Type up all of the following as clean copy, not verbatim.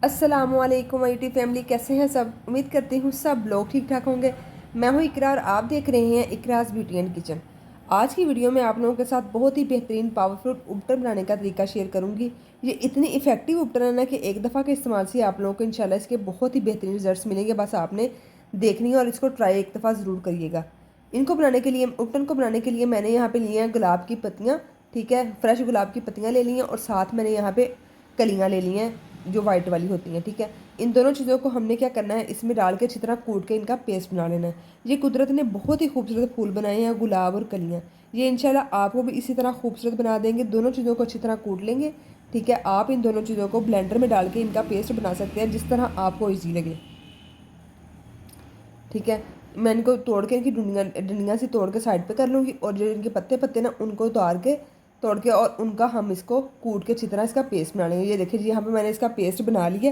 अस्सलामुअलैकुम IT family, कैसे हैं सब। उम्मीद करती हूँ सब लोग ठीक ठाक होंगे। मैं हूँ इकरा और आप देख रहे हैं इकराज ब्यूटी एंड किचन। आज की वीडियो में आप लोगों के साथ बहुत ही बेहतरीन पावरफुल उपटन बनाने का तरीका शेयर करूँगी। ये इतनी इफेक्टिव उपटन है ना कि एक दफ़ा के इस्तेमाल से आप लोगों को इंशाल्लाह इसके बहुत ही बेहतरीन रिजल्ट्स मिलेंगे। बस आपने देखनी है और इसको ट्राई एक दफ़ा ज़रूर करिएगा। इनको बनाने के लिए, उपटन को बनाने के लिए मैंने यहाँ पे लिए हैं गुलाब की पत्तियाँ। ठीक है, फ्रेश गुलाब की पत्तियाँ ले ली हैं और साथ मैंने यहाँ पे कलियाँ ले ली हैं जो वाइट वाली होती हैं। ठीक है, इन दोनों चीज़ों को हमने क्या करना है, इसमें डाल के अच्छी तरह कूट के इनका पेस्ट बना लेना है। ये कुदरत ने बहुत ही खूबसूरत फूल बनाए हैं, गुलाब और कलियाँ। ये इंशाल्लाह आपको भी इसी तरह खूबसूरत बना देंगे। दोनों चीज़ों को अच्छी तरह कूट लेंगे। ठीक है, आप इन दोनों चीज़ों को ब्लेंडर में डाल के इनका पेस्ट बना सकते हैं जिस तरह आपको ईजी लगे। ठीक है, मैं इनको तोड़ के, इनकी डंडियाँ से तोड़ के साइड पे कर लूँगी और जो इनके पत्ते पत्ते ना उनको उतार के तोड़ के और उनका हम इसको कूट के अच्छी तरह इसका पेस्ट बना लेंगे। ये देखिए जी, यहाँ पे मैंने इसका पेस्ट बना लिया।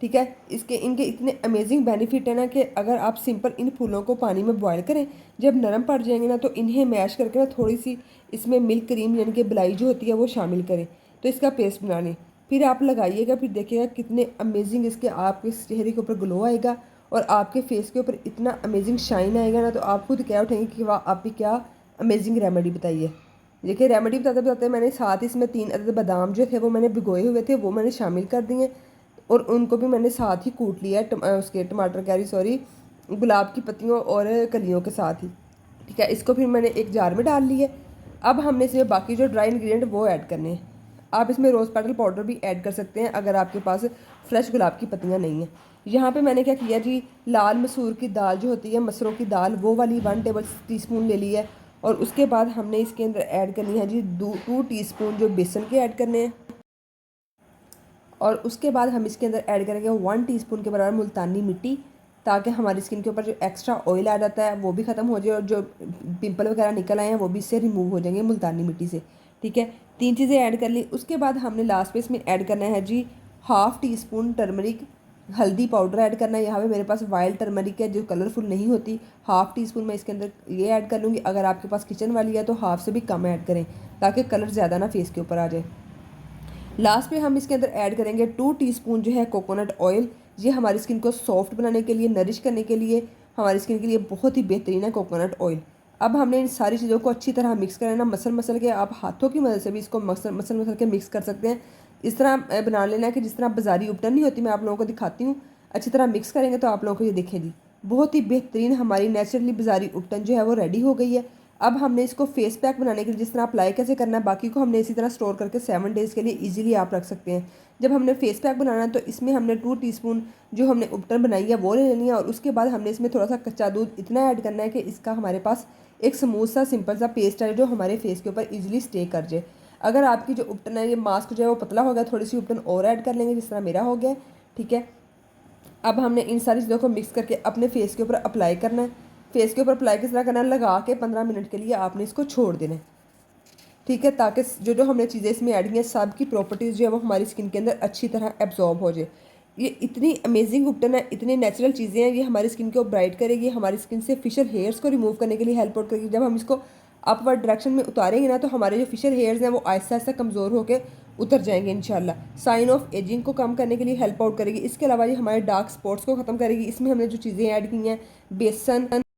ठीक है, इसके इनके इतने अमेजिंग बेनिफिट है ना कि अगर आप सिंपल इन फूलों को पानी में बॉयल करें, जब नरम पड़ जाएंगे ना तो इन्हें मैश करके ना थोड़ी सी इसमें मिल्क क्रीम यानी कि मलाई जो होती है वो शामिल करें तो इसका पेस्ट बना लें। फिर आप लगाइएगा, फिर देखिएगा कितने अमेजिंग इसके आपके चेहरे के ऊपर ग्लो आएगा और आपके फेस के ऊपर इतना अमेजिंग शाइन आएगा ना, तो आप खुद क्या उठेंगे कि वाह आपकी क्या अमेजिंग रेमेडी बताइए। देखिए, रेमेडी बताते बताते मैंने साथ ही इसमें 3 अदद बादाम जो थे वो मैंने भिगोए हुए थे, वो मैंने शामिल कर दिए और उनको भी मैंने साथ ही कूट लिया उसके टमाटर कैरी सॉरी गुलाब की पत्तियों और कलियों के साथ ही। ठीक है, इसको फिर मैंने एक जार में डाल लिया। अब हमने इसमें बाकी जो ड्राई इंग्रेडिएंट वो ऐड करने हैं। आप इसमें रोज़ पेटल पाउडर भी ऐड कर सकते हैं अगर आपके पास फ्रेश गुलाब की पत्तियाँ नहीं हैं। यहाँ पे मैंने क्या किया जी, लाल मसूर की दाल जो होती है, मसरों की दाल, वो वाली 1 टेबल टीस्पून ले ली है। और उसके बाद हमने इसके अंदर ऐड करनी है जी 2 टीस्पून जो बेसन के ऐड करने हैं। और उसके बाद हम इसके अंदर ऐड करेंगे 1 टीस्पून के बराबर मुल्तानी मिट्टी, ताकि हमारी स्किन के ऊपर जो एक्स्ट्रा ऑयल आ जाता है वो भी ख़त्म हो जाए और जो पिंपल वगैरह निकल आए हैं वो भी इससे रिमूव हो जाएंगे मुल्तानी मिट्टी से। ठीक है, 3 चीज़ें ऐड कर ली। उसके बाद हमने लास्ट पे इसमें ऐड करना है जी 1/2 टीस्पून टर्मरिक हल्दी पाउडर ऐड करना है। यहाँ पे मेरे पास वाइल्ड टर्मरिक है जो कलरफुल नहीं होती। 1/2 टीस्पून मैं इसके अंदर ये ऐड कर लूँगी। अगर आपके पास किचन वाली है तो हाफ से भी कम ऐड करें ताकि कलर ज़्यादा ना फेस के ऊपर आ जाए। लास्ट में हम इसके अंदर ऐड करेंगे 2 टीस्पून जो है कोकोनट ऑयल। ये हमारी स्किन को सॉफ्ट बनाने के लिए, नरिश करने के लिए, हमारी स्किन के लिए बहुत ही बेहतरीन है कोकोनट ऑयल। अब हमने इन सारी चीज़ों को अच्छी तरह मिक्स करना, मसल मसल के, आप हाथों की मदद से भी इसको मसल मसल मसल के मिक्स कर सकते हैं। इस तरह बना लेना है कि जिस तरह बाजारी उपटन नहीं होती, मैं आप लोगों को दिखाती हूँ। अच्छी तरह मिक्स करेंगे तो आप लोगों को ये देखेगी बहुत ही बेहतरीन हमारी नेचुरली बाजारी उपटन जो है वो रेडी हो गई है। अब हमने इसको फेस पैक बनाने के लिए जिस तरह अप्लाई कैसे करना है, बाकी को हमने इसी तरह स्टोर करके 7 डेज़ के लिए इजीली आप रख सकते हैं। जब हमने फेस पैक बनाना है तो इसमें हमने 2 टीस्पून जो हमने उपटन बनाई है वो ले लेनी है और उसके बाद हमने इसमें थोड़ा सा कच्चा दूध इतना ऐड करना है कि इसका हमारे पास एक स्मूथ सा सिंपल सा पेस्ट है जो हमारे फेस के ऊपर ईजिली स्टे कर जाए। अगर आपकी जो उपटन है, ये मास्क जो है वो पतला हो गया, थोड़ी सी उपटन और ऐड कर लेंगे जिस तरह मेरा हो गया। ठीक है, अब हमने इन सारी चीज़ों को मिक्स करके अपने फेस के ऊपर अप्लाई करना है। फेस के ऊपर अप्लाई किस तरह करना है, लगा के 15 मिनट के लिए आपने इसको छोड़ देना है। ठीक है, ताकि जो जो हमने चीज़ें इसमें ऐड की हैं सब की प्रॉपर्टीज़ जो है वो हमारी स्किन के अंदर अच्छी तरह एब्जॉर्ब हो जाए। ये इतनी अमेजिंग उपटन है, इतनी नेचुरल चीज़ें हैं, ये हमारी स्किन को ब्राइट करेगी, हमारी स्किन से फिशर हेयर्स को रिमूव करने के लिए हेल्प आउट करेगी। जब हम इसको अपवर्ड डायरेक्शन में उतारेंगे ना तो हमारे जो फिशर हेयर्स हैं वो आहिस्ता आहिस्ता कमज़ोर होकर उतर जाएंगे इंशाल्लाह। साइन ऑफ एजिंग को कम करने के लिए हेल्प आउट करेगी। इसके अलावा ये हमारे डार्क स्पॉट्स को ख़त्म करेगी। इसमें हमने जो चीज़ें ऐड की हैं, बेसन